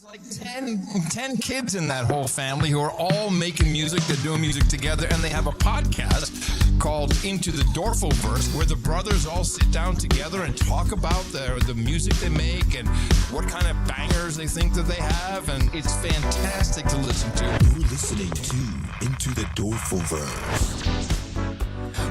like 10 kids in that whole family who are all making music. They're doing music together, and they have a podcast called Into the Doerfel-Verse, where the brothers all sit down together and talk about the music they make and what kind of bangers they think that they have, and it's fantastic to listen to. You're listening to Into the Doerfel-Verse.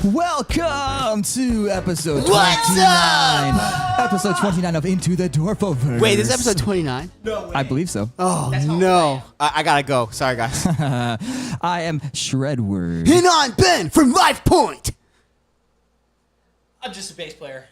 Welcome to episode 29. What's up? Episode 29 of Into the Doerfel-Verse. Wait, this is episode 29? No way. I believe so. Oh, no. I gotta go. Sorry, guys. I am Shredward. And I'm Ben from Life Point. I'm just a bass player.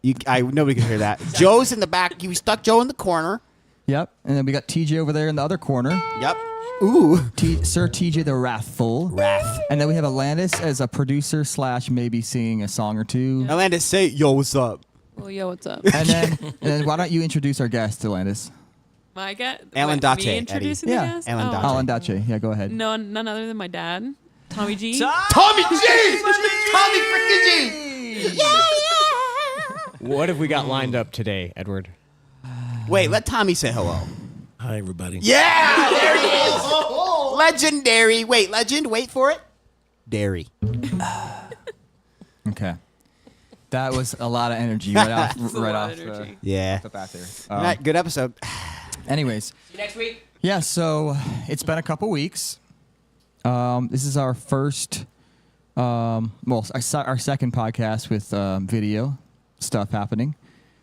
Nobody can hear that. Joe's in the back. You stuck Joe in the corner. Yep. And then we got TJ over there in the other corner. Yep. Ooh. Sir TJ the Wrathful. Wrath. And then we have Alandis as a producer / maybe singing a song or two. Alandis, say, yo, what's up? Well, yo, what's up? And then why don't you introduce our guest, Alandis? My guest? Alan What, Dace, me introducing Eddie. the Yeah, guest? Alan Oh. Dace. Alan Dace. Yeah, go ahead. No, none other than my dad, Tommy G. Tommy G! Tommy freaking G! What have we got lined up today, Edward? Wait, let Tommy say hello. Hi, everybody. Yeah, there he is. Legendary. Wait, legend. Wait for it. Dairy. Okay. That was a lot of energy right off, That's a right lot off of energy. Yeah. the bat there. All right, good episode. Anyways. See you next week. Yeah, so it's been a couple weeks. This is our first, our second podcast with video stuff happening.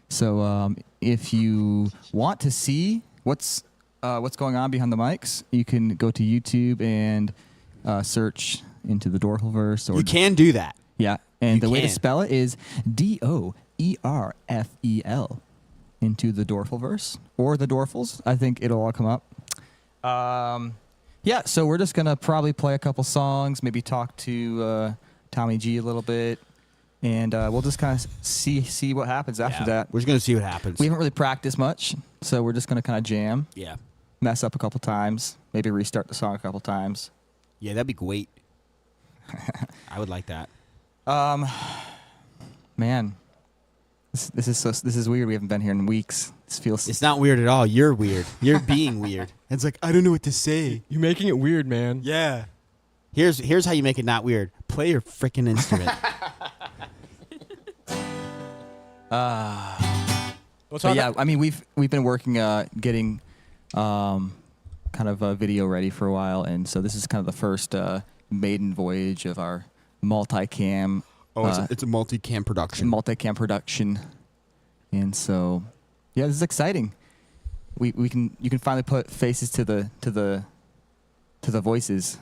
So if you want to see what's going on behind the mics, you can go to YouTube and search Into the Doerfel-Verse. You can do that. Yeah, and You the way to can. spell it is Doerfel. Into the Doerfel-Verse or the Doerfels. I think it'll all come up. Yeah, so we're just gonna probably play a couple songs, maybe talk to Tommy G a little bit, and we'll just kind of see what happens after that. We're just going to see what happens. We haven't really practiced much, so we're just gonna kind of jam, Yeah. mess up a couple times, maybe restart the song a couple times. Yeah, that'd be great. I would like that. Man, this is weird. We haven't been here in weeks. This feels. It's not weird at all. You're weird. You're being weird. It's like, I don't know what to say. You're making it weird, man. Yeah. Here's how you make it not weird. Play your freaking instrument. But yeah, I mean we've been working getting kind of a video ready for a while, and so this is kind of the first maiden voyage of our multicam. It's a multi-cam production. Multicam production, and so yeah, this is exciting. You can finally put faces to the voices.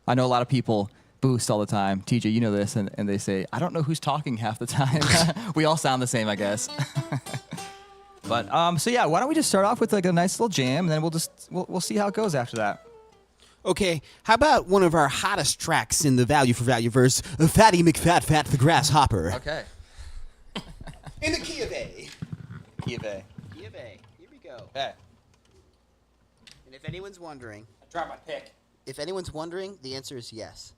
I know a lot of people boost all the time. TJ, you know this, and they say, I don't know who's talking half the time. We all sound the same, I guess. But so yeah, why don't we just start off with like a nice little jam, and then we'll see how it goes after that. Okay, how about one of our hottest tracks in the Value for Value verse, Fatty McFat the Grasshopper. Okay. In the key of A. Key of A. Key of A. Here we go. Okay. And if anyone's wondering, I dropped my pick. the answer is yes.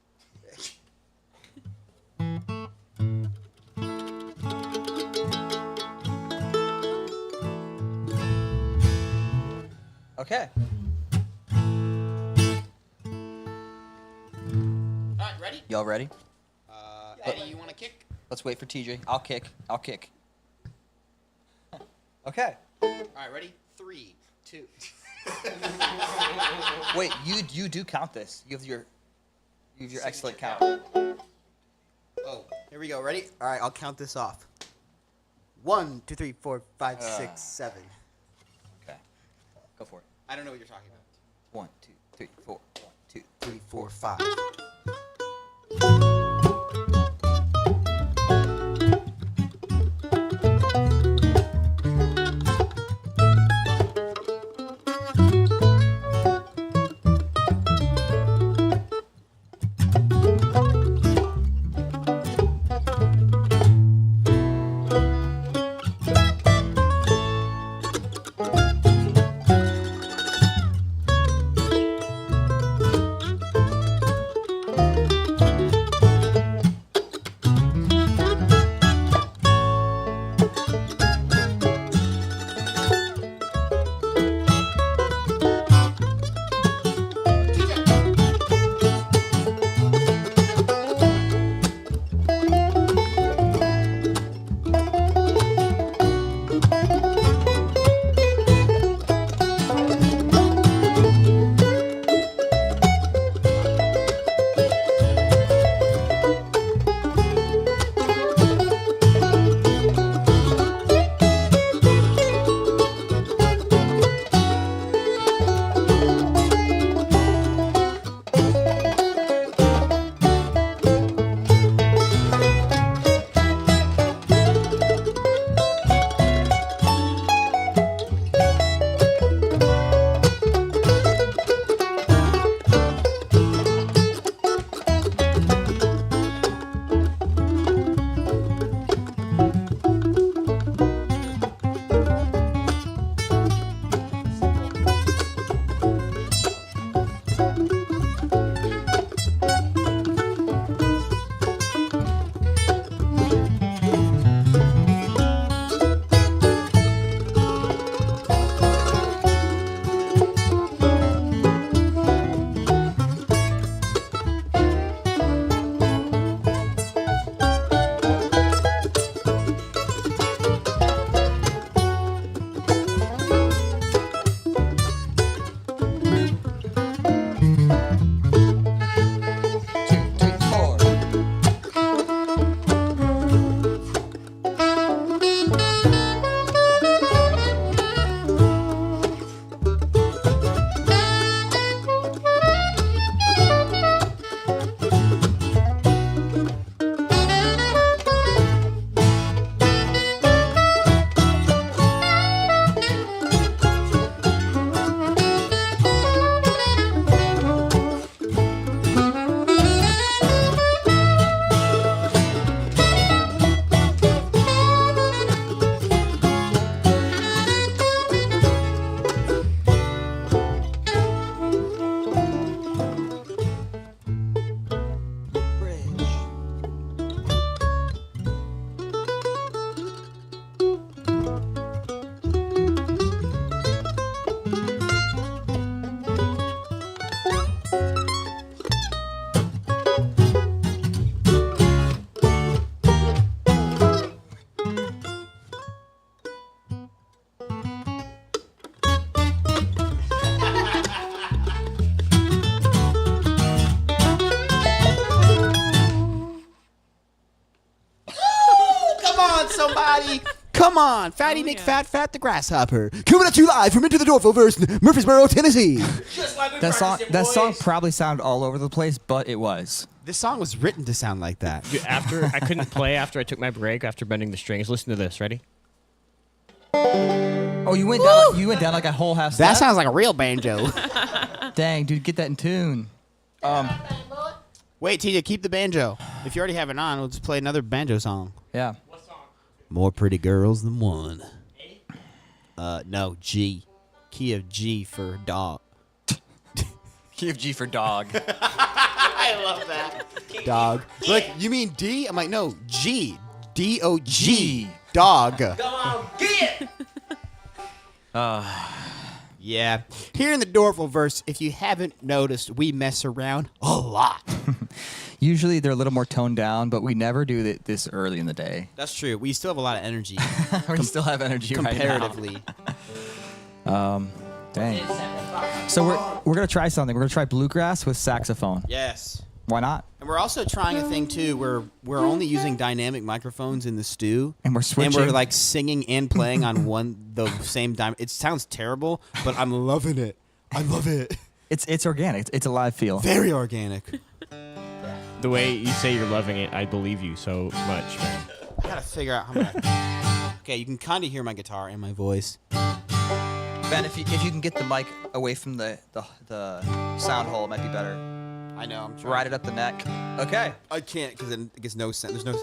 Okay. All right, ready? Y'all ready? Eddie, you want to kick? Let's wait for TJ. I'll kick. Okay. All right, ready? 3, 2. Wait, you do count this. You have your excellent count. Oh, here we go. Ready? All right, I'll count this off. 1, 2, 3, 4, 5, 6, 7. Okay. Go for it. I don't know what you're talking about. 1, 2, 3, 4. 1, 2, 3, 4, 5. Fatty. Come on, Fatty Oh, McFat, Fat the Grasshopper. Coming at you live from Into the Doerfel-Verse, Murfreesboro, Tennessee. Just like we That song, practiced it, that song boys. probably sounded all over the place, but it was. This song was written to sound like that. Dude, after I couldn't play after I took my break after bending the strings. Listen to this. Ready? Oh, you went down like a whole half step? That sounds like a real banjo. Dang, dude, get that in tune. Wait, TJ, keep the banjo. If you already have it on, we'll just play another banjo song. Yeah. What song? More pretty girls than one. No, G. Key of G for dog. Key of G for dog. I love that. Dog. Like, you mean D? I'm like, no, G. D-O-G. Dog. Come on, get it! Yeah. Here in the Doerfel-Verse, if you haven't noticed, we mess around a lot. Usually they're a little more toned down, but we never do it this early in the day. That's true. We still have a lot of energy We still have energy comparatively. right now. Dang. So we're gonna try something. We're gonna try bluegrass with saxophone. Yes. Why not? And we're also trying a thing too where we're only using dynamic microphones in the stew. And we're And switching. we're like singing and playing on the same time. It sounds terrible, but I'm loving it. I love it. It's organic. It's a live feel. Very organic. The way you say you're loving it, I believe you so much, man. I gotta figure out how I'm gonna. Okay, you can kind of hear my guitar and my voice. Ben, if you can get the mic away from the sound hole, it might be better. I know. I'm trying. Ride it up the neck. Okay. I can't because it gets no sense. There's no.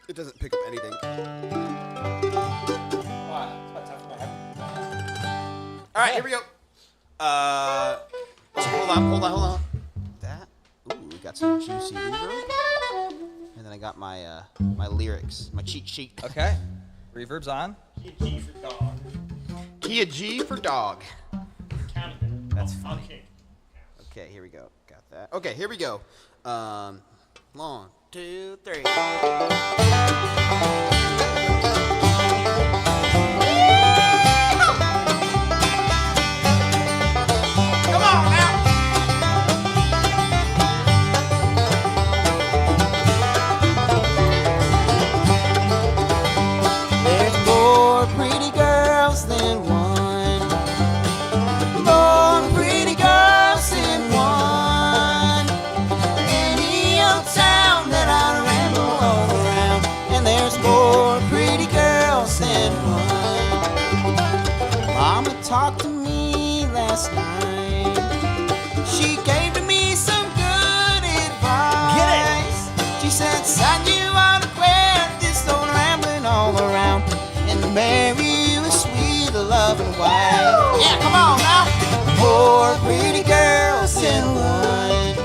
It doesn't pick up anything. All right, here we go. Hold on. That. Ooh, we got some juicy reverb. And then I got my my lyrics, my cheat sheet. Okay. Reverb's on. G for dog. Key of G for dog. Count it. That's funny. Okay. Okay, here we go. Got that. Okay, here we go. 1, 2, 3. Come on now. There's more pretty girls than one. More pretty girls than one. Any old town that I ramble all around, and there's more pretty girls than one. Mama talked to me last night. She gave to me some good advice. Get it? She said, son, you ought to quit this old rambling all around and marry you a sweet loving wife. Yeah, come on now. More pretty girls than one.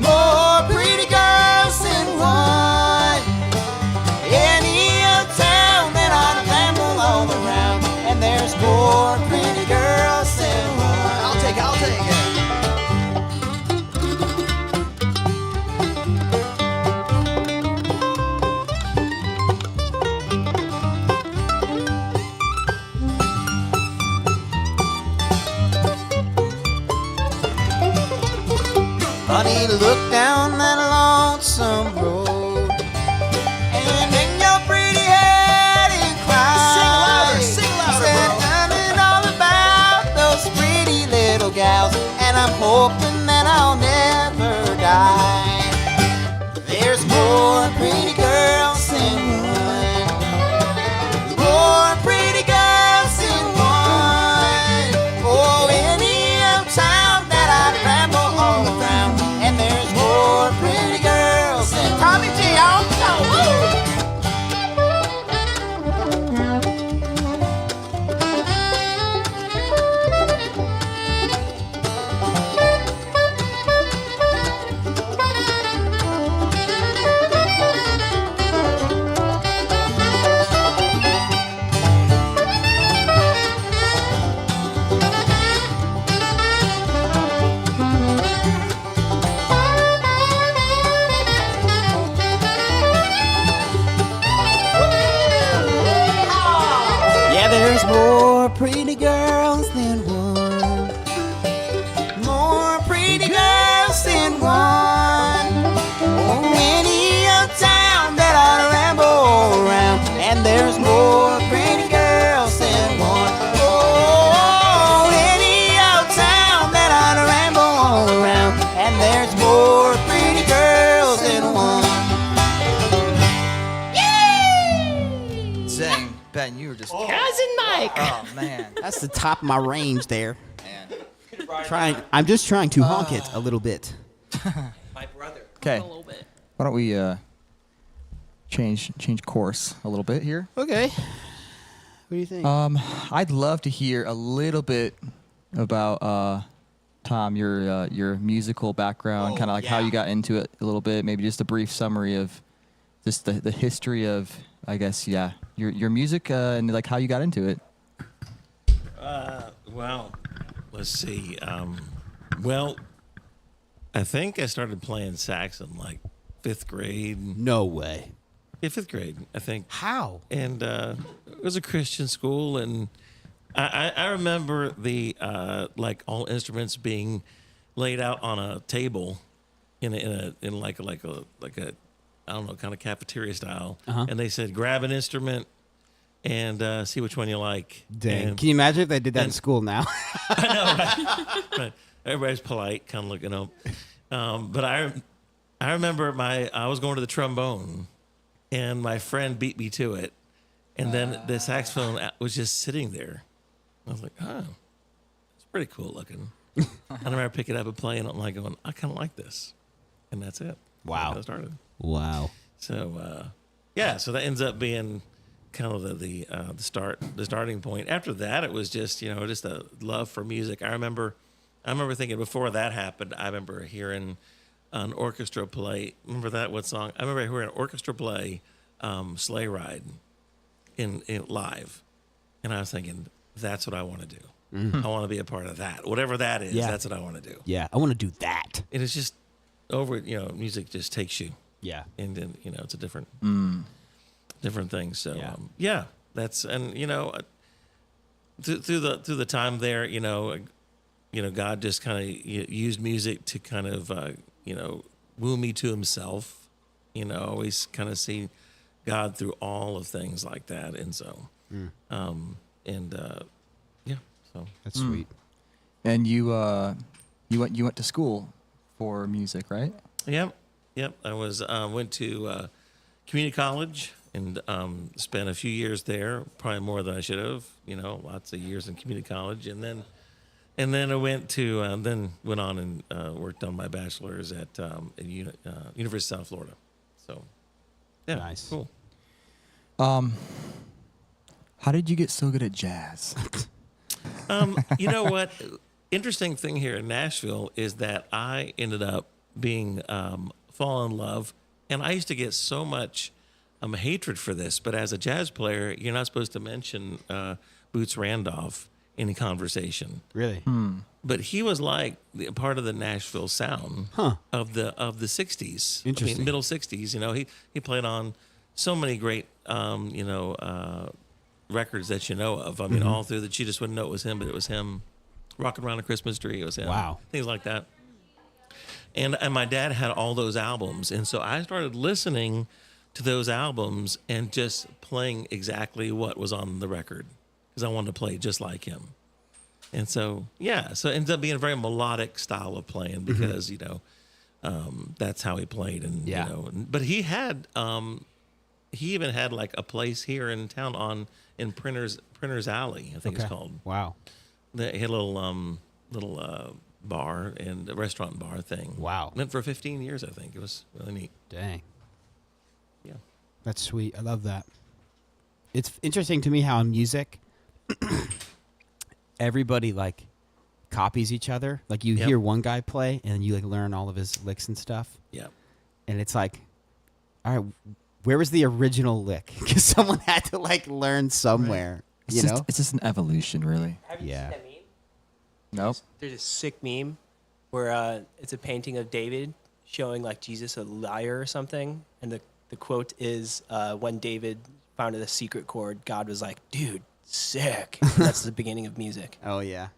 More pretty girls than one. Any old town that I ramble all around, and there's more pretty girls than one. I'll take it. Honey, look down that lonesome road and hang your pretty head and cry. Sing louder, Said nothing all about those pretty little gals, and I'm hoping that I'll never die. There's more pretty girls than one. More pretty girls than one. Oh, any old town that I ramble all around, and there's more pretty girls than Tommy G. On Yeah, there's more pretty girls than one. More pretty girls than one. Oh, any old town that I ramble around, and Ben, you were just. Cousin Mike. Oh man. That's the top of my range there. Man. I'm just trying to honk it a little bit. My brother. Okay. A little bit. Why don't we change course a little bit here? Okay. What do you think? I'd love to hear a little bit about Tom, your musical background, kind of like how you got into it a little bit. Maybe just a brief summary of just the history of, I guess, your music and like how you got into it. Well, let's see. Well, I think I started playing sax in like 5th grade. No way. Yeah, 5th grade, I think. How? And it was a Christian school, and I remember the like all instruments being laid out on a table in like a I don't know, kind of cafeteria style, and they said grab an instrument and see which one you like. Dang. And Can you imagine if they did that in school now? right. Everybody's polite, kind of looking up. But I remember I was going to the trombone, and my friend beat me to it, and then the saxophone was just sitting there. I was like, oh, it's pretty cool looking. I remember I pick it up and play, and I'm like going, I kind of like this, and that's it. Wow. I started. Wow. So yeah, so that ends up being kind of the starting point. After that, it was just just a love for music. I remember thinking before that happened, I remember hearing an orchestra play. Remember that? What song? I remember hearing an orchestra play Sleigh Ride in live, and I was thinking, that's what I want to do. I want to be a part of that. Whatever that is, that's what I want to do. Yeah, I want to do that. And it's just music just takes you. Yeah. And then it's a different thing. So that's and through the time there, God just kind of used music to kind of woo me to Himself. Always kind of see God through all of things like that, and so so That's sweet. And you went to school for music, right? Yep. I was went to community college and spent a few years there, probably more than I should have. Lots of years in community college, and then I went to then went on and worked on my bachelor's at University of South Florida. So, yeah, Nice. cool. How did you get so good at jazz? You know what? Interesting thing here in Nashville is that I ended up being fall in love, and I used to get so much hatred for this. But as a jazz player, you're not supposed to mention Boots Randolph in a conversation. Really? But he was like part of the Nashville sound of the '60s. Interesting. I mean, middle '60s. He played on so many great records that you know of. I mean, all through that you just wouldn't know it was him, but it was him. Rockin' Around a Christmas Tree, it was him. Wow. Things like that. And my dad had all those albums, and so I started listening to those albums and just playing exactly what was on the record because I wanted to play just like him. And so so it ends up being a very melodic style of playing because that's how he played, and but he had he even had like a place here in town in Printer's Alley, I think it's called. Wow. He had a little bar and a restaurant bar thing. Wow. Went for 15 years, I think. It was really neat. Dang. Yeah. That's sweet. I love that. It's interesting to me how in music, everybody like copies each other. Like you hear one guy play and you like learn all of his licks and stuff. Yeah. And it's like, all right, where was the original lick? Because someone had to like learn somewhere. It's just an evolution, really. Have you Yeah. seen that meme? Nope. There's a sick meme where it's a painting of David showing like Jesus a liar or something, and the quote is when David found a secret chord, God was like, "Dude, sick." And that's the beginning of music. Oh yeah.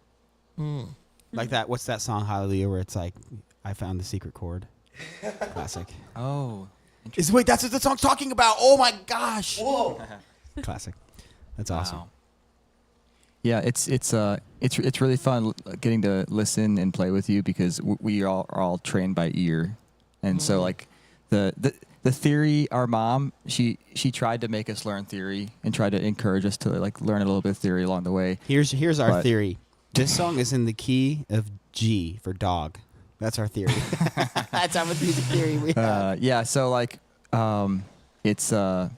Like that. What's that song Hallelujah where it's like, I found the secret chord. Classic. Oh. Wait, that's what the song's talking about. Oh my gosh. Whoa. Classic. That's awesome. Wow. Yeah, it's really fun getting to listen and play with you because we are all trained by ear, and so like the the theory, our mom, she tried to make us learn theory and tried to encourage us to like learn a little bit of theory along the way. Here's our But- theory. This song is in the key of G for dog. That's our theory. That's our music theory we have. Yeah, so like, it's for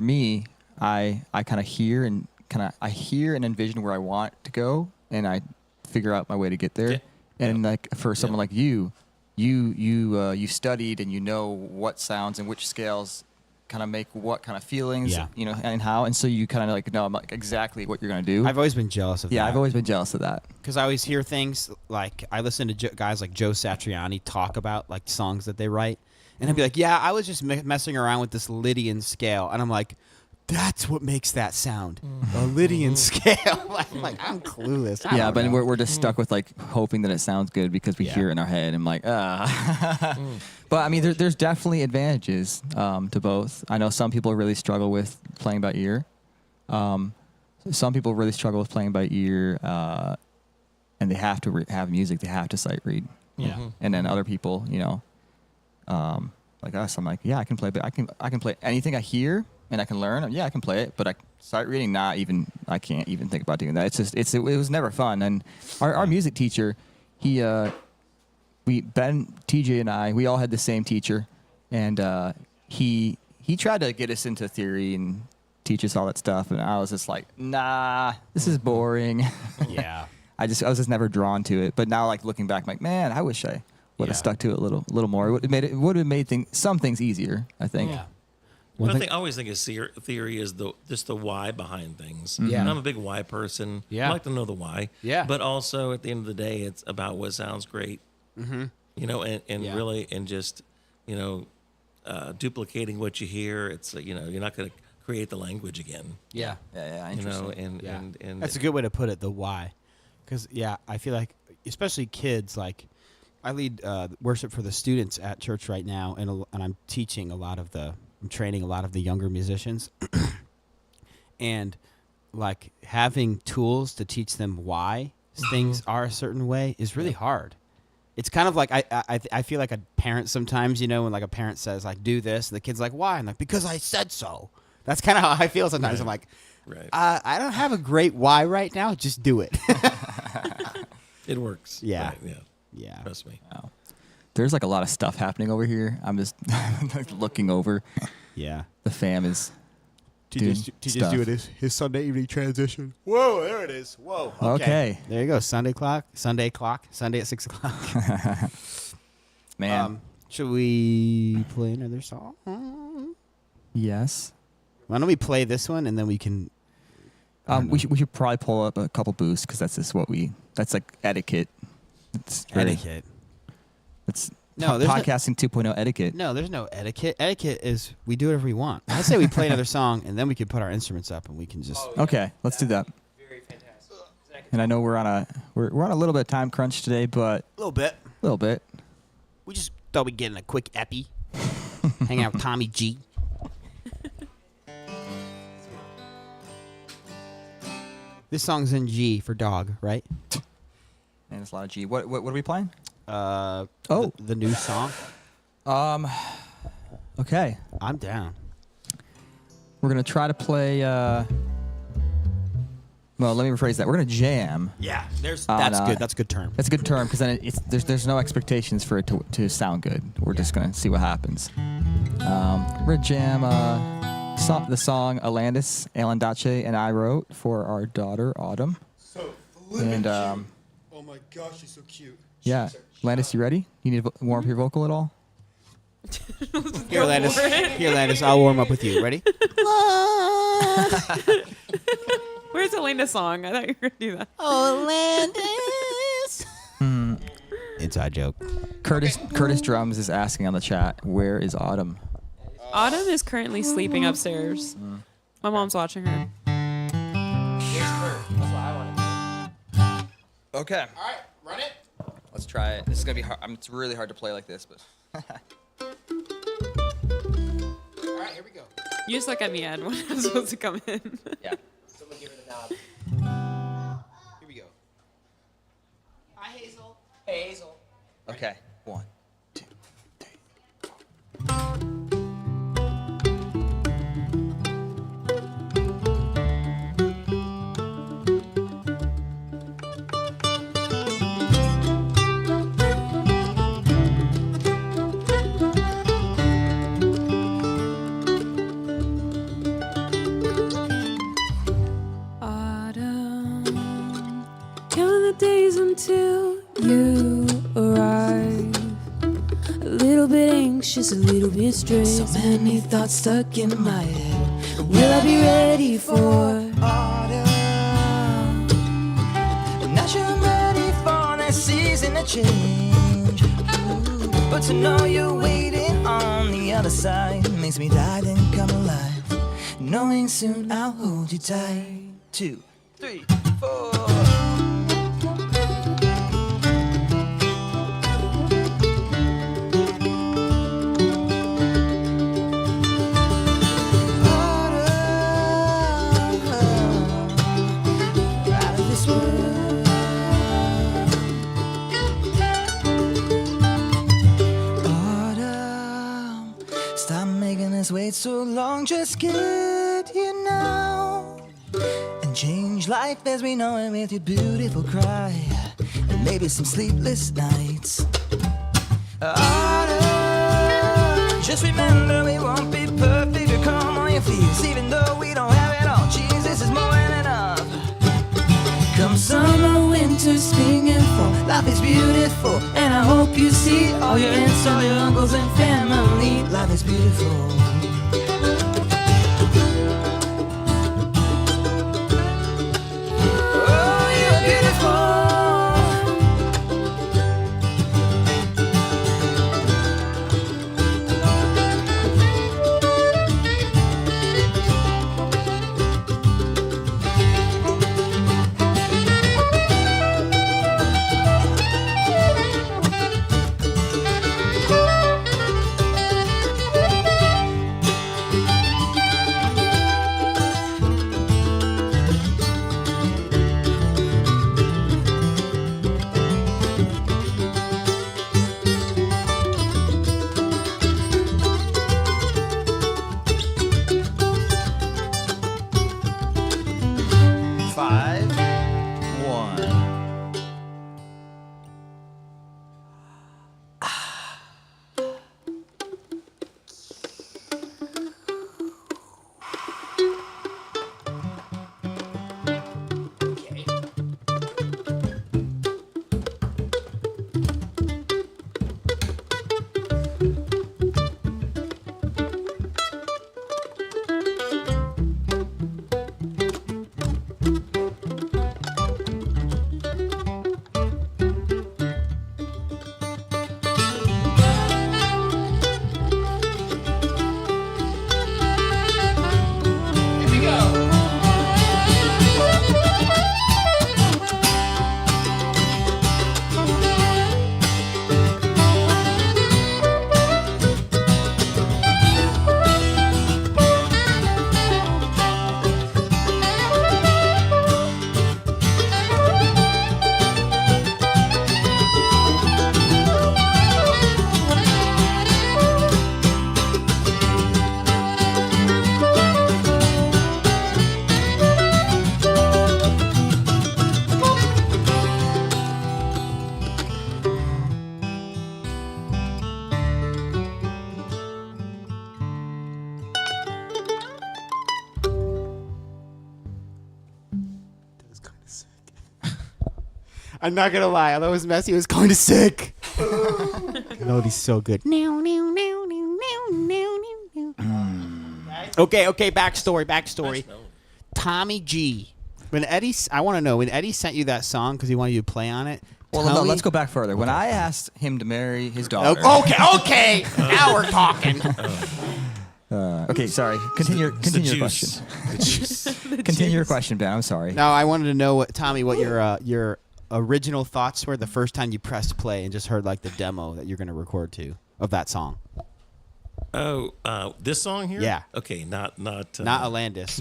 me, I kind of hear and I hear and envision where I want to go, and I figure out my way to get there. Yeah. And like for someone like you studied and you know what sounds and which scales kind of make what kind of feelings, Yeah. you know, and how, and so you kind of like know like exactly what you're gonna do. I've always been jealous of that. Yeah, I've always been jealous of that. Because I always hear things like I listen to guys like Joe Satriani talk about like songs that they write, and I'd be like, "Yeah, I was just messing around with this Lydian scale," and I'm like, "That's what makes that sound, a Lydian scale." I'm clueless. I Yeah, don't but know. we're just stuck with like hoping that it sounds good because we Yeah. hear it in our head. And I'm like, But I mean, there's definitely advantages to both. I know some people really struggle with playing by ear. Some people really struggle with playing by ear, and they have to have music. They have to sight read. Yeah. And then other people, you know, like us, I'm like, yeah, I can play, but I can play anything I hear and I can learn. Yeah, I can play it, but sight reading, I can't even think about doing that. It's just, it was never fun. And our music teacher, Ben, TJ, and I, we all had the same teacher, and he tried to get us into theory and teach us all that stuff, and I was just like, nah, this is boring. Yeah. I was just never drawn to it. But now, like looking back, I'm like, man, I wish I would have Yeah. stuck to it a little more. It would have made some things easier, I think. Yeah. One thing I always think is theory is just the why behind things. Yeah. And I'm a big why person. Yeah. I like to know the why. Yeah. But also at the end of the day, it's about what sounds great. Mm-hmm. You know, and Yeah. really, and just, you know, duplicating what you hear. It's, you know, you're not going to create the language again. Yeah. Yeah, You interesting. know, and, Yeah. and That's a good way to put it, the why. Because, yeah, I feel like, especially kids, like, I lead worship for the students at church right now, and I'm teaching I'm training a lot of the younger musicians. And, like, having tools to teach them why things are a certain way is really hard. It's kind of like, I feel like a parent sometimes, you know, when, like, a parent says, like, do this, and the kid's like, why? I'm like, because I said so. That's kind of how I feel sometimes. Right. I'm like, Right. I don't have a great why right now. Just do it. It works. Yeah. Right, yeah. Yeah. Trust me. There's like a lot of stuff happening over here. I'm just like, looking over. Yeah. The fam is doing TJ's stuff. doing his Sunday evening transition. Whoa, there it is. Whoa. Okay. There you go. Sunday at 6 o'clock. Man. Should we play another song? Yes. Why don't we play this one and then we can. We should probably pull up a couple boosts because that's just that's like etiquette. It's very- Etiquette. It's No, there's no- podcasting 2.0 etiquette. No, there's no etiquette. Etiquette is we do whatever we want. I say we play another song and then we can put our instruments up and we can just. Okay, let's do that. Very fantastic. And I know we're on a little bit of time crunch today, but A little bit. a little bit. We just thought we'd get in a quick epi. Hang out with Tommy G. This song's in G for dog, right? And it's a lot of G. What are we playing? Oh, Oh. the new song. Okay. I'm down. We're gonna try to play. Well, let me rephrase that. We're gonna jam. Yeah, that's no. good. That's a good term. That's a good term because then there's no expectations for it to sound good. We're just gonna see what happens. We're gonna jam the song Alanddace and I wrote for our daughter Autumn. So And oh my gosh, she's so cute. yeah, Landis, you ready? You need to warm up your vocal at all? Here, Landis. Here, Landis. I'll warm up with you. Ready? Where's Elena's song? I thought you were going to do that. Oh, Landis. Inside joke. Curtis Drums is asking on the chat, where is Autumn? Autumn is currently sleeping upstairs. My mom's watching her. Okay. All right, run it. Let's try it. This is gonna be hard. It's really hard to play like this, but. All right, here we go. You just look at me, Ed, when I'm supposed to come in. Yeah. Someone give her the knob. Here we go. Hi, Hazel. Hey, Hazel. Okay. 1, 2, 3. Autumn, count the days until you arrive. A little bit anxious, a little bit stressed. So many thoughts stuck in my head. Will I be ready for autumn? Not sure I'm ready for that season to change. Ooh, but to know you're waiting on the other side makes me die and come alive. Knowing soon I'll hold you tight. 2, 3, 4. Wait so long, just get here now and change life as we know it with your beautiful cry and maybe some sleepless nights. Autumn, just remember we won't be perfect or calm on your feet, even though we don't have it all. Jesus is more than enough. Come summer, winter, spring and fall, life is beautiful, and I hope you see all your aunts, all your uncles and family. Life is beautiful. I'm not gonna lie, although it was messy, it was kind of sick. Melody's so good. Okay, backstory. Tommy G. I want to know, when Eddie sent you that song because he wanted you to play on it. Well, no, let's go back further. When I asked him to marry his daughter. Okay. Now we're talking. Okay, sorry. Continue your question. Continue your question, Ben. I'm sorry. No, I wanted to know what your original thoughts were the first time you pressed play and just heard like the demo that you're going to record to of that song. Oh, this song here? Yeah. Okay, not Atlantis. Not Atlantis.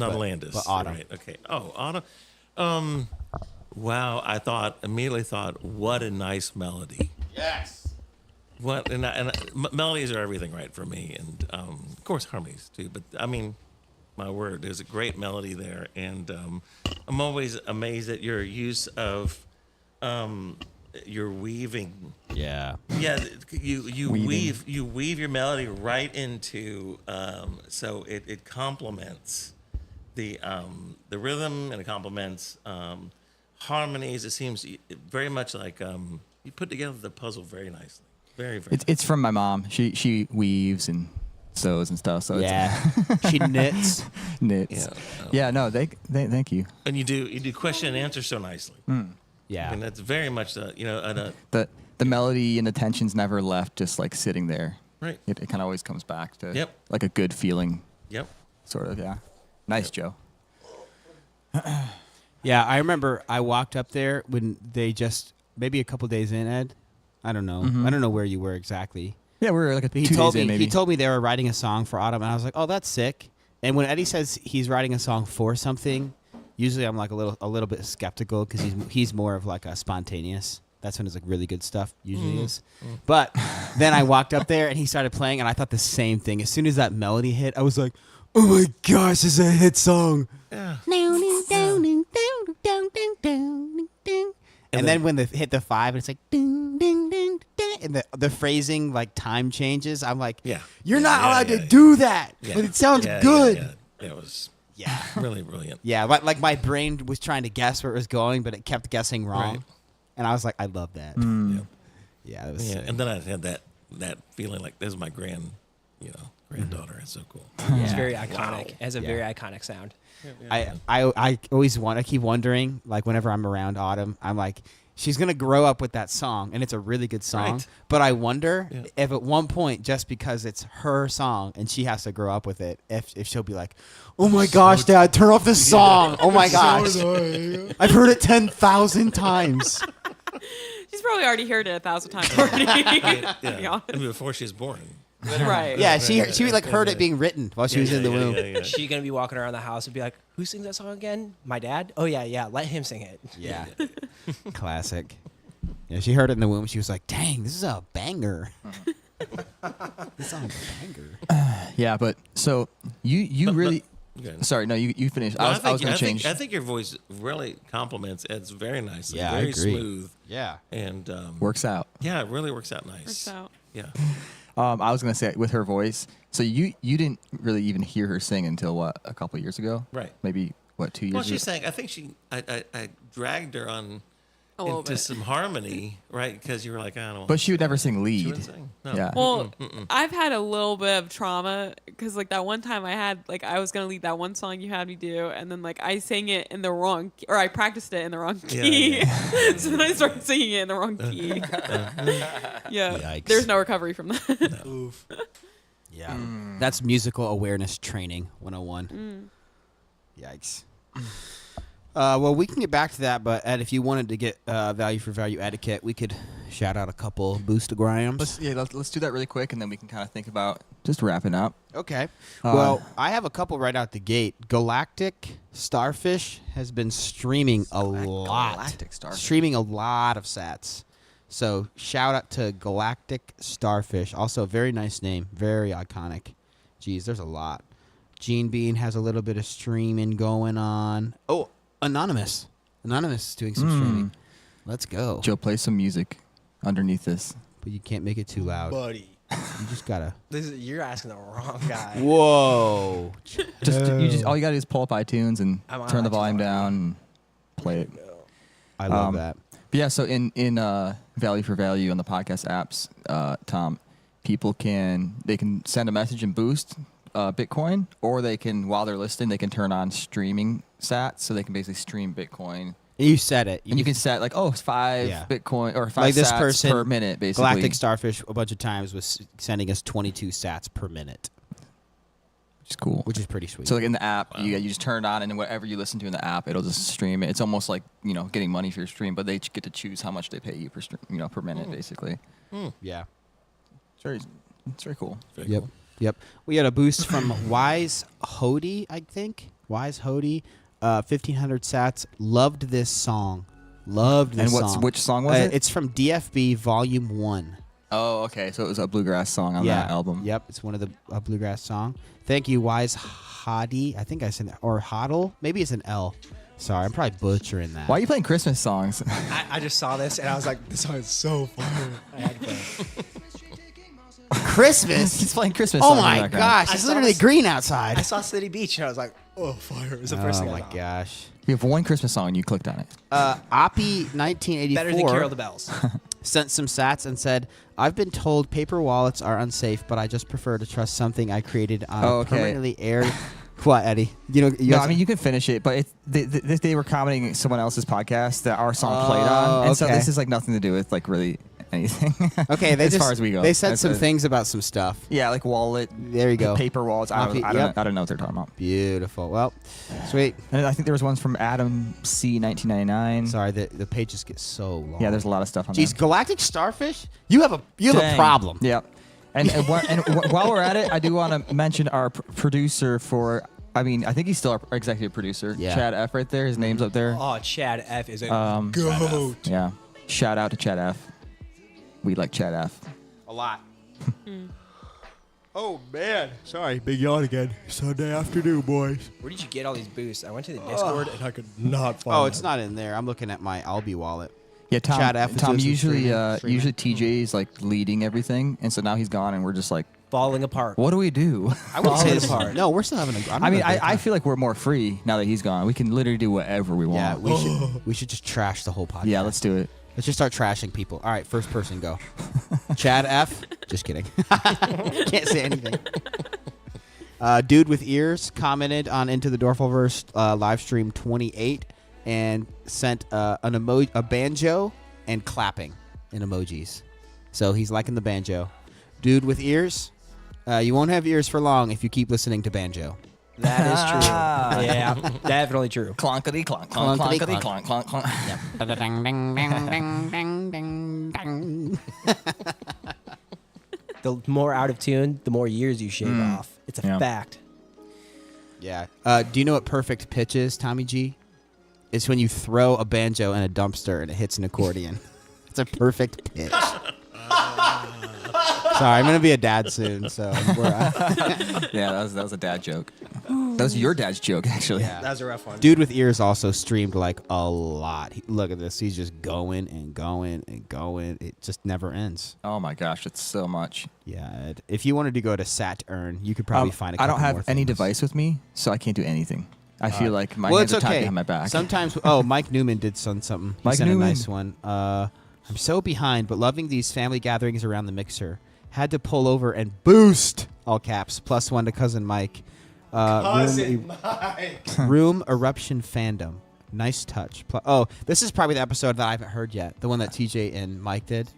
But Autumn. Right. Okay. Oh, Autumn. Wow, I immediately thought, what a nice melody. Yes. What melodies are everything, right, for me, and of course harmonies too. But I mean, my word, there's a great melody there, and I'm always amazed at your use of your weaving. Yeah. Yeah, you weave your melody right into so it complements the rhythm, and it complements harmonies. It seems very much like you put together the puzzle very nicely. Very, very. It's from my mom. She weaves and sews and stuff. So Yeah. She knits. knits. Yeah. No. Thank you. And you do question and answer so nicely. Yeah. And that's very much The melody and the tension's never left just like sitting there. Right. It kind of always comes back to Yep. like a good feeling. Yep. Sort of. Yeah. Nice, Joe. Yeah, I remember I walked up there when they just maybe a couple days in, Ed. I don't know. I don't know where you were exactly. Yeah, we were like He 2 told days me in maybe. he told me they were writing a song for Autumn, and I was like, "Oh, that's sick." And when Eddie says he's writing a song for something, usually I'm like a little bit skeptical because he's more of like a spontaneous. That's when it's like really good stuff usually is. But then I walked up there and he started playing, and I thought the same thing. As soon as that melody hit, I was like, "Oh my gosh, this is a hit song!" Yeah. And then when they hit the 5, it's like ding, ding, ding, ding, and the phrasing like time changes. I'm like, Yeah. you're not Yeah, allowed yeah, to yeah. do that, Yeah. but it sounds Yeah, good. Yeah. It was Yeah. really brilliant. Yeah, but like my brain was trying to guess where it was going, but it kept guessing wrong. Right. And I was like, I love that. Yeah. Yeah, it was Yeah. sick. And then I had that feeling like this is my granddaughter. It's so cool. It's very iconic. It has a very iconic sound. I always I keep wondering, like whenever I'm around Autumn, I'm like, she's gonna grow up with that song, and it's a really good song. Right. But I wonder if at one point, just because it's her song and she has to grow up with it, if she'll be like, "Oh my gosh, Dad, turn off this song! Oh my gosh, I've heard it 10,000 times." She's probably already heard it 1,000 times already. to be Yeah. honest. I mean, before she was born. Right. Yeah, she like heard it being written while she was in the womb. Yeah. She gonna be walking around the house and be like, "Who sings that song again? My dad? Oh yeah. Let him sing it." Yeah. Classic. Yeah, she heard it in the womb. She was like, "Dang, this is a banger." This song's a banger. Yeah, but so you really. Okay. Sorry, no, you finished. No, I was going to change. I think your voice really complements Ed's very nicely. Yeah, I very agree. smooth. Yeah. And Works out. yeah, it really works out nice. Works out. Yeah. I was going to say with her voice. So you didn't really even hear her sing until what, a couple years ago? Right. Maybe what, 2 years Well, ago? she's saying. I think I dragged her on A little into bit. some harmony, right? Because you were like, I don't. But she would never sing lead. She wouldn't sing. No. Yeah. Well, I've had a little bit of trauma because like that one time I was gonna lead that one song you had me do, and then like I sang it in the wrong, or I practiced it in the wrong key. So then I started singing it in the wrong key. Yeah, Yikes. there's no recovery from that. Yeah. That's musical awareness training 101. Yikes. Well, we can get back to that, but Ed, if you wanted to get value for value etiquette, we could shout out a couple boostograms. Let's do that really quick, and then we can kind of think about just wrapping up. Okay. Well, I have a couple right out the gate. Galactic Starfish has been streaming a lot. Galactic Starfish. Streaming a lot of sats. So shout out to Galactic Starfish. Also a very nice name. Very iconic. Geez, there's a lot. Gene Bean has a little bit of streaming going on. Oh, Anonymous. Anonymous is doing some streaming. Let's go. Joe, play some music underneath this. But you can't make it too loud. Buddy, You just gotta. you're asking the wrong guy. Whoa. All you gotta do is pull up iTunes and I'm on turn the iTunes volume right down and play it. I love that. But yeah, so in Value for Value on the podcast apps, Tom, people can send a message and boost Bitcoin, or they can, while they're listening, they can turn on streaming sats, so they can basically stream Bitcoin. You said it. And you can set like, it's 5 Yeah. Bitcoin or 5 Like this sats person, per minute, basically. Galactic Starfish a bunch of times was sending us 22 sats per minute, which is cool. which is pretty sweet. So like in the app, you just turn it on, and then whatever you listen to in the app, it'll just stream it. It's almost like getting money for your stream, but they get to choose how much they pay you per per minute, basically. yeah. It's very cool. Very Yep. cool. Yep. We had a boost from Wise Hody, I think. Wise Hody, 1,500 sats. Loved this song. Loved this And song. which song was it? It's from DFB Volume 1. Oh, okay. So it was a bluegrass song on that album. Yep, it's one of the bluegrass song. Thank you, Wise Hottie. I think I said that. Or Hoddle. Maybe it's an L. Sorry, I'm probably butchering that. Why are you playing Christmas songs? I just saw this and I was like, this song is so fun. I had to play it. Christmas? He's playing Christmas Oh songs in the my background. gosh, I it's saw literally this- green outside. I saw City Beach and I was like, oh, fire. It was the first Oh thing I my thought. gosh. We have one Christmas song and you clicked on it. Oppie 1984 Better than Carol the Bells. sent some sats and said, I've been told paper wallets are unsafe, but I just prefer to trust something I created on Oh, a okay. permanently aired. What, Eddie? You know, No, I mean, you can finish it, but they were commenting someone else's podcast that our song played on. And so okay. this is like nothing to do with like really anything. Okay, as far as we go. They said That's some it. things about some stuff. Yeah, like wallet. There you go. Paper wallets. I Yep. don't know what they're talking about. Beautiful. Well, sweet. And I think there was ones from Adam C 1999. Sorry, the pages get so long. Yeah, there's a lot of stuff on Jeez, there. Galactic Starfish? You have a Dang. problem. Yeah. And while we're at it, I do want to mention our producer for. I mean, I think he's still our executive producer. Yeah. Chad F. right there. His name's up there. Oh, Chad F is a Goat. Yeah. Shout out to Chad F. We like Chad F. A lot. Oh, man. Sorry, big yawn again. Sunday afternoon, boys. Where did you get all these boosts? I went to the Discord. And I could not find Oh, it's it. not in there. I'm looking at my Albi wallet. Yeah, Tom. Chad F is Tom doing some usually streaming. usually TJ is like leading everything, and so now he's gone, and we're just like, Falling apart. what do we do? I would say Falling this apart. No, we're still having a. I mean, I feel like we're more free now that he's gone. We can literally do whatever we Yeah, want. we should just trash the whole podcast. Yeah, let's do it. Let's just start trashing people. All right, first person go. Chad F. Just kidding. Can't say anything. Dude with Ears commented on Into the Doerfel-Verse live stream 28 and sent an emoji, a banjo and clapping in emojis. So he's liking the banjo. Dude with Ears, you won't have ears for long if you keep listening to banjo. That is true. Yeah, definitely true. Clonkety clonk clonk Clonkety clonkety clonk clonk clonk. The more out of tune, the more years you shave off. It's a Yeah. fact. Yeah. Do you know what perfect pitch is, Tommy G? It's when you throw a banjo in a dumpster and it hits an accordion. It's a perfect pitch. Sorry, I'm gonna be a dad soon, so Yeah, that was a dad joke. That was your dad's joke, actually. Yeah. That was a rough one. Dude with Ears also streamed like a lot. Look at this. He's just going and going and going. It just never ends. Oh my gosh, it's so much. Yeah. If you wanted to go to Saturn, you could probably find a I couple don't have more any things. device with me, so I can't do anything. I feel like my Well, hands it's are tied okay. behind my back. Sometimes, Mike Newman did something. He Mike sent Newman. a nice one. I'm so behind, but loving these family gatherings around the mixer. Had to pull over and boost, all caps, +1 to Cousin Mike. Room Eruption Fandom. Nice touch. This is probably the episode that I haven't heard yet. The one that TJ and Mike did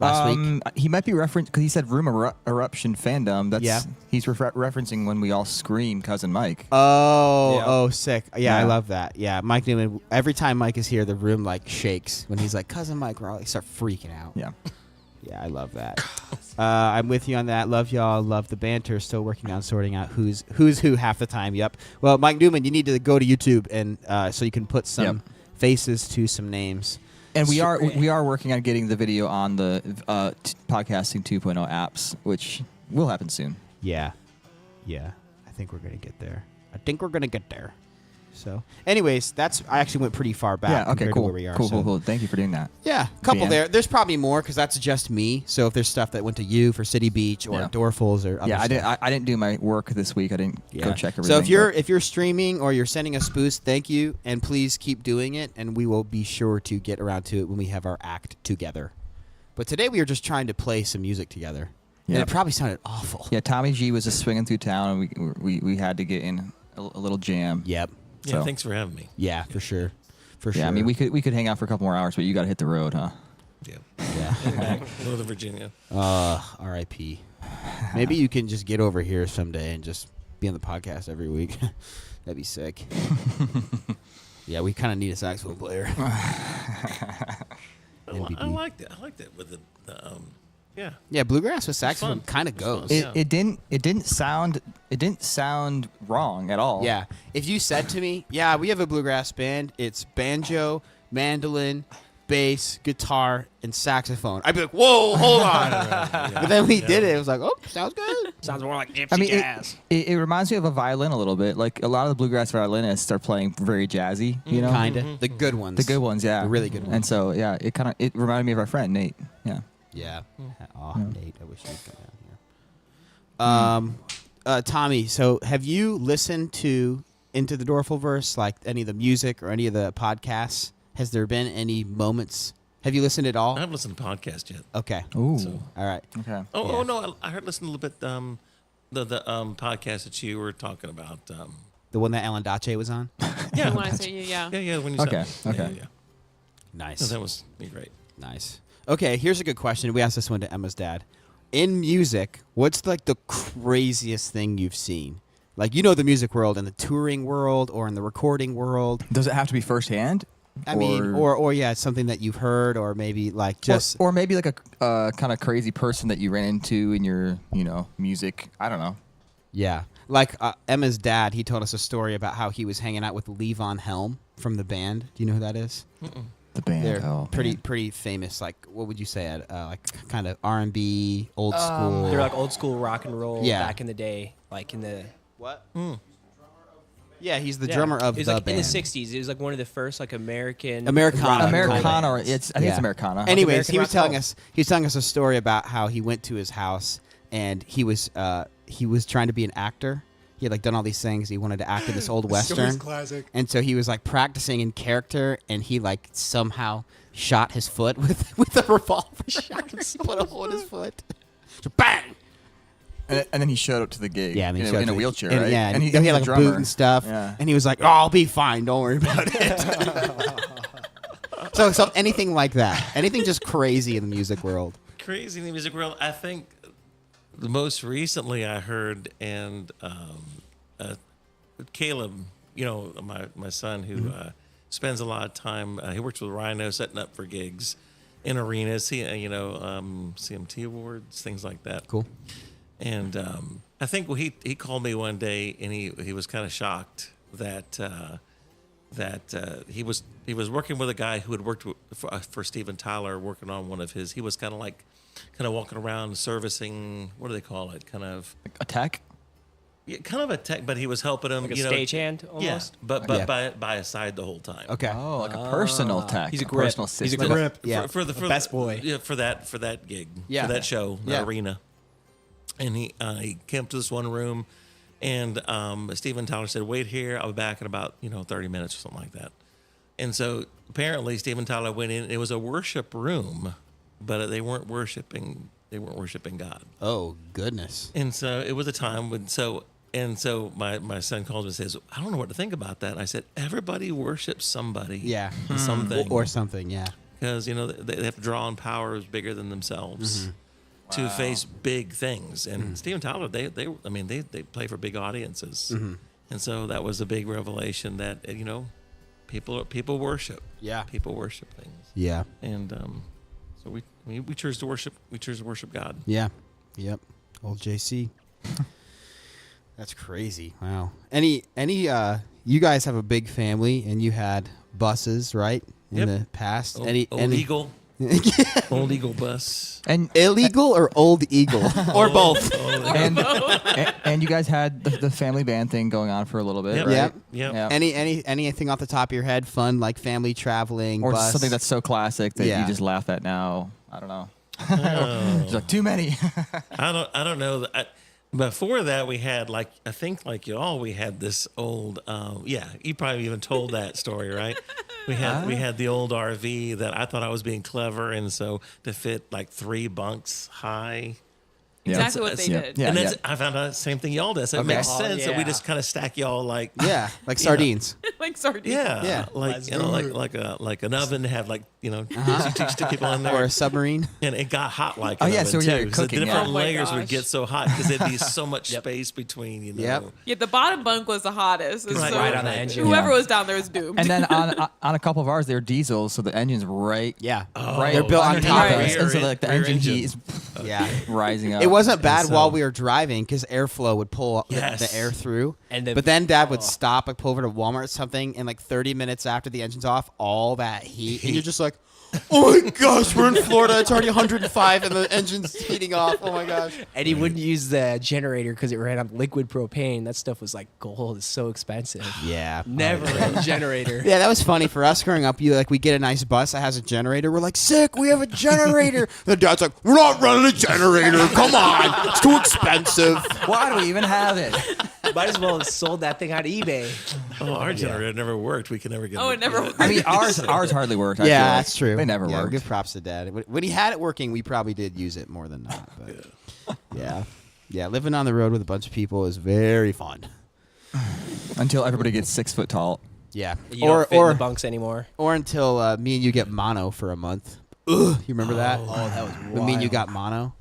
last week. He might be referenced because he said Room Eruption Fandom. That's Yeah. He's referencing when we all scream Cousin Mike. Oh, sick. Yeah, I Yeah. love that. Yeah, Mike Newman. Every time Mike is here, the room like shakes when he's like, Cousin Mike, we're all like start freaking out. Yeah. Yeah, I love that. I'm with you on that. Love y'all. Love the banter. Still working on sorting out who's who half the time. Yep. Well, Mike Newman, you need to go to YouTube and so you can put some faces to some names. And we are working on getting the video on the podcasting 2.0 apps, which will happen soon. Yeah. Yeah. I think we're going to get there. So, anyways, I actually went pretty far back. Yeah. Okay. compared to Cool. where we are, Cool. so- Cool. Thank you for doing that. Yeah, a couple Yeah. there. There's probably more because that's just me. So if there's stuff that went to you for City Beach or Yeah. Doerfels or other Yeah. stuff. I didn't do my work this week. I didn't go check everything. So if you're streaming or you're sending us boost, thank you, and please keep doing it, and we will be sure to get around to it when we have our act together. But today we were just trying to play some music together, and Yeah. it probably sounded awful. Yeah, Tommy G was just swinging through town, and we had to get in a little jam. Yep. Yeah, So- thanks for having me. Yeah, for sure. For sure. Yeah, I mean we could hang out for a couple more hours, but you got to hit the road, huh? Yeah. Yeah. Back, Northern Virginia. R.I.P. Maybe you can just get over here someday and just be on the podcast every week. That'd be sick. Yeah, we kind of need a saxophone player. I liked it. I liked it with the yeah. Yeah, bluegrass with saxophone fun. kind of It was goes. fun. It, Yeah. it didn't sound wrong at all. Yeah. If you said to me, yeah, we have a bluegrass band, it's banjo, mandolin, bass, guitar, and saxophone. I'd be like, whoa, hold on. But then we did it. It was like, oh, sounds good. Sounds more like gypsy I mean, jazz. it reminds me of a violin a little bit. Like a lot of the bluegrass violinists are playing very jazzy, you know? Kind of. The good ones. The good ones, yeah. The really good ones. And so, yeah, it reminded me of our friend, Nate. Yeah. Yeah. Oh, Nate, I wish you'd come down here. Tommy, so have you listened to Into the Doerfel-Verse, like any of the music or any of the podcasts? Has there been any moments? Have you listened at all? I haven't listened to podcast yet. Okay. Ooh. So- All right. Okay. Oh no, I heard listen a little bit the podcast that you were talking about. The one that Alan Dace was on? Yeah. When I say you, yeah. Yeah, when you Okay, said okay. yeah. Nice. No, that was great. Nice. Okay, here's a good question. We asked this one to Emma's dad. In music, what's like the craziest thing you've seen? Like, you know, the music world, in the touring world or in the recording world. Does it have to be firsthand? I mean, or yeah, it's something that you've heard, or maybe like just or maybe like a kind of crazy person that you ran into in your, music. I don't know. yeah, like Emma's dad. He told us a story about how he was hanging out with Levon Helm from the band. Do you know who that is? The band. They're pretty famous. Like, what would you say? Like kind of R&B, old school. They're like old school rock and roll Yeah. back in the day, like in the what? Yeah, he's the drummer of it was the like band. in the '60s. It was like one of the first like Americana. Americana. I think it's Americana. Anyways, American he was rock telling roll. us a story about how he went to his house and he was trying to be an actor. He had like done all these things. He wanted to act in this old western. Classic. And so he was like practicing in character, and he like somehow shot his foot with a revolver. Put a hole in his foot. So bang. And then he showed up to the gig. Yeah, and he in showed a up- wheelchair, and, right? Yeah, and he he's had a like a drummer. boot and stuff. Yeah. And he was like, "Oh, I'll be fine. Don't worry about it." so anything like that, anything just crazy in the music world. Crazy in the music world. I think the most recently I heard, and Caleb, my son who spends a lot of time. He works with Rhino setting up for gigs in arenas. CMT awards, things like that. Cool. And I think he called me one day, and he was kind of shocked that he was working with a guy who had worked for Steven Tyler, working on one of his. He was kind of walking around servicing. What do they call it? Kind of A tech? Yeah, kind of a tech, but he was helping him. Like a stagehand almost? Yeah, but Yeah. by his side the whole time. Okay. Oh, like a personal tech. He's a a grip. personal He's a assistant. grip. Yeah. For the best boy. Yeah, for that gig. Yeah. For that show, that Yeah. arena. And he came up to this one room, and Steven Tyler said, "Wait here. I'll be back in about 30 minutes or something like that." And so apparently Steven Tyler went in. It was a worship room, but they weren't worshiping. They weren't worshiping God. Oh goodness. And so it was a time when so my son calls me and says, "I don't know what to think about that." And I said, "Everybody worships somebody." Yeah. Something. Or something. Yeah. Because they have to draw on powers bigger than themselves to face big things. And Steven Tyler, they play for big audiences, and so that was a big revelation that people worship. Yeah. People worship things, Yeah. and so we choose to worship. We choose to worship God. Yeah. Yep. Old JC. That's crazy. Wow. Any you guys have a big family and you had buses, right? In Yep. the past. Old any Eagle, Old Eagle bus. And illegal or old eagle or both? and you guys had the family band thing going on for a little bit, Yep. right? Yep. Yep. Yeah. Anything off the top of your head? Fun like family traveling Or bus? something that's so classic that Yeah. you just laugh at now. I don't know. Oh. There's like too many. I don't know. Before that, we had I think y'all, we had this old. You probably even told that story, right? We had the old RV that I thought I was being clever, and so to fit like 3 bunks high. Exactly what they yeah. did. Yeah. And that's, I found out the same thing y'all did. So it Okay. makes sense that we yeah. just kind of stack y'all like Yeah, like sardines. Like sardines. yeah, Let's like an oven to have stick people in there, Or a submarine. and it got hot like Oh, an yeah, oven so yeah, too. you're So cooking, the yeah. different Oh my layers would gosh. get so hot because there'd be so much space between. Yep. Yeah, the bottom bunk was the hottest. Right, so right on the engine. Whoever Yeah. was down there was doomed. And then on a couple of ours, they're diesels, so the engine's right. Yeah. Right. They're built on underneath top of us. it. And so like the Rear engine engine. heat is Yeah. rising up. It wasn't bad so- while we were driving because airflow would pull Yes. the air through. And then- but then Dad would stop, like pull over to Walmart or something, and like 30 minutes after the engine's off, all that heat, and you're just like, oh my gosh, we're in Florida. It's already 105 and the engine's heating off. Oh my gosh. And he wouldn't use the generator because it ran on liquid propane. That stuff was like gold. It's so expensive. Yeah. Never ran a generator. Yeah, that was funny for us growing up. We get a nice bus that has a generator. We're like, sick, we have a generator. The dad's like, we're not running a generator. Come on, it's too expensive. Why do we even have it? Might as well have sold that thing on eBay. Oh, our generator never worked. We could never get. Oh, it never worked. I mean, ours hardly worked. I feel Yeah, like. that's true. They never Yeah, worked. Give props to Dad. When he had it working, we probably did use it more than not. But yeah, living on the road with a bunch of people is very fun. Until everybody gets 6 foot tall. Yeah, You don't fit in the bunks anymore. or until me and you get mono for a month. Ugh, you remember that? Oh, that was When me and you got mono.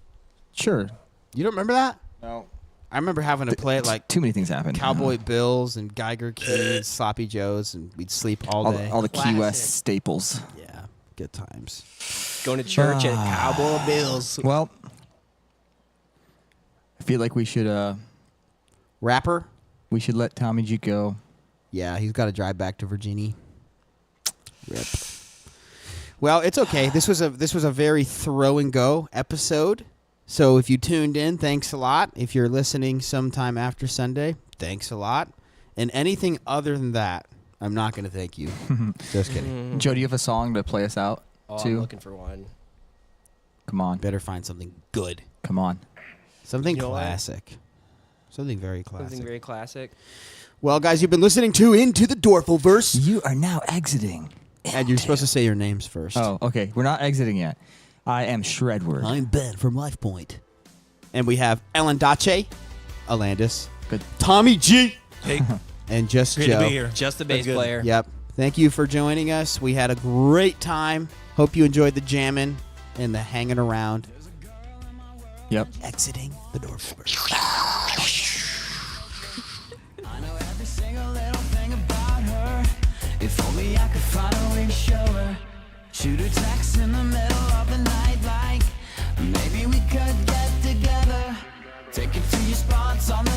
Sure. You don't remember that? No. I remember having to play it like Too many things happen. Cowboy Bills and Geiger Kids, Sloppy Joes, and we'd sleep all day. All the Key Classic. West staples. Yeah, good times. Going to church and Cowboy Bills. Well, I feel like we should Rapper? let Tommy G go. Yeah, he's got to drive back to Virginia. Rip. Well, it's okay. This was a very throw and go episode. So if you tuned in, thanks a lot. If you're listening sometime after Sunday, thanks a lot. And anything other than that, I'm not going to thank you. Just kidding. Joe, do you have a song to play us out Oh, to? I'm looking for one. Come on. Better find something good. Come on. Something You know what? classic. Something very classic. Something very classic. Well, guys, you've been listening to Into the Doerfel-Verse. You are now exiting. And you're supposed to say your names first. Oh, okay. We're not exiting yet. I am Shredward. I'm Ben from LifePoint. And we have Ellen Dace, Alandis, Good. Tommy G, Hey, and Just great Joe. to be here. Just the bass good. player. Yep. Thank you for joining us. We had a great time. Hope you enjoyed the jamming and the hanging around. Yep. Exiting the Doerfel-Verse. I know every single little thing about her. If only I could find a way to show her. Shoot her text in the middle of the night, like maybe we could get together. Take it to your spots on the